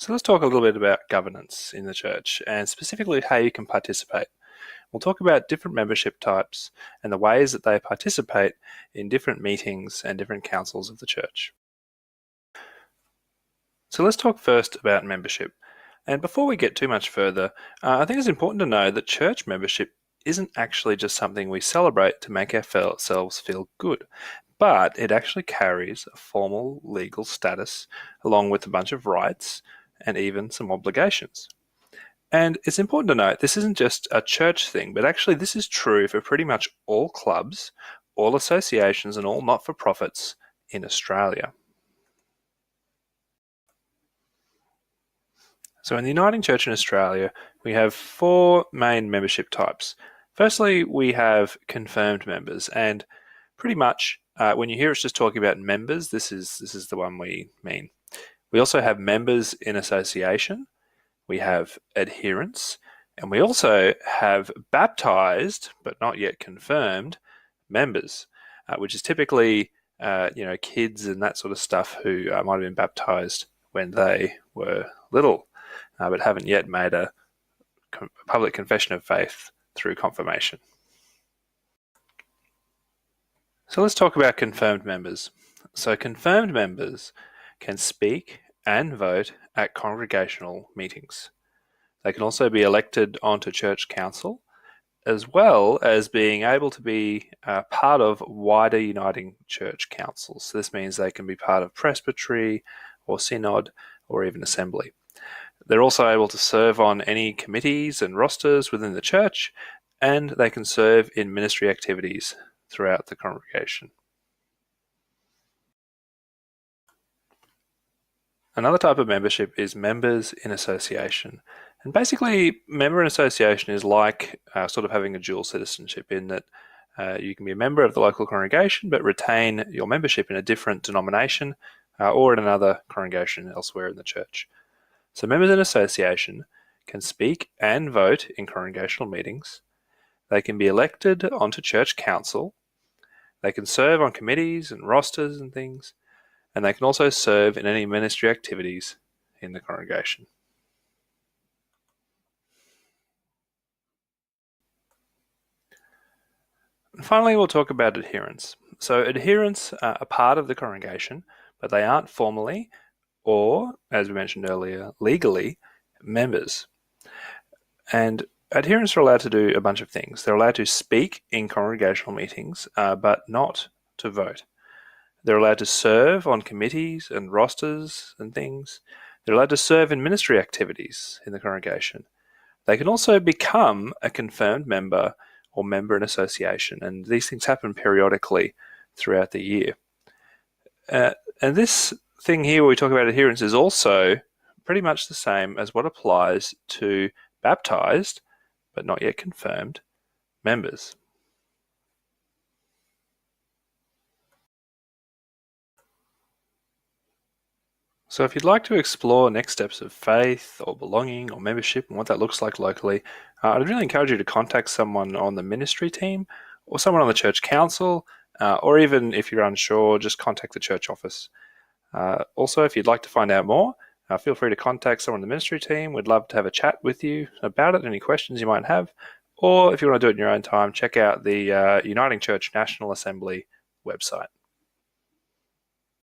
So let's talk a little bit about governance in the church and specifically how you can participate. We'll talk about different membership types and the ways that they participate in different meetings and different councils of the church. So let's talk first about membership. And before we get too much further, I think it's important to know that church membership isn't actually just something we celebrate to make ourselves feel good, but it actually carries a formal legal status along with a bunch of rights and even some obligations. And it's important to note this isn't just a church thing, but actually this is true for pretty much all clubs, all associations, and all not-for-profits in Australia. So in the Uniting Church in Australia, we have four main membership types. Firstly, we have confirmed members, and pretty much when you hear us just talking about members, this is the one we mean. We also have members in association, we have adherents, and we also have baptized, but not yet confirmed, members, which is typically kids and that sort of stuff who might have been baptized when they were little, but haven't yet made a public confession of faith through confirmation. So let's talk about confirmed members. So confirmed members can speak and vote at congregational meetings. They can also be elected onto church council, as well as being able to be part of wider uniting church councils. So this means they can be part of presbytery or synod or even assembly. They're also able to serve on any committees and rosters within the church, and they can serve in ministry activities throughout the congregation. Another type of membership is members in association. And basically, member in association is like sort of having a dual citizenship in that you can be a member of the local congregation but retain your membership in a different denomination or in another congregation elsewhere in the church. So members in association can speak and vote in congregational meetings. They can be elected onto church council. They can serve on committees and rosters and things. And they can also serve in any ministry activities in the congregation. And finally, we'll talk about adherents. So adherents are a part of the congregation, but they aren't formally or, as we mentioned earlier, legally members. And adherents are allowed to do a bunch of things. They're allowed to speak in congregational meetings, but not to vote. They're allowed to serve on committees and rosters and things. They're allowed to serve in ministry activities in the congregation. They can also become a confirmed member or member in association, and these things happen periodically throughout the year. And this thing here where we talk about adherence is also pretty much the same as what applies to baptized, but not yet confirmed, members. So if you'd like to explore next steps of faith or belonging or membership and what that looks like locally, I'd really encourage you to contact someone on the ministry team or someone on the church council, or even if you're unsure, just contact the church office. Also, if you'd like to find out more, feel free to contact someone on the ministry team. We'd love to have a chat with you about it, any questions you might have. Or if you want to do it in your own time, check out the Uniting Church National Assembly website.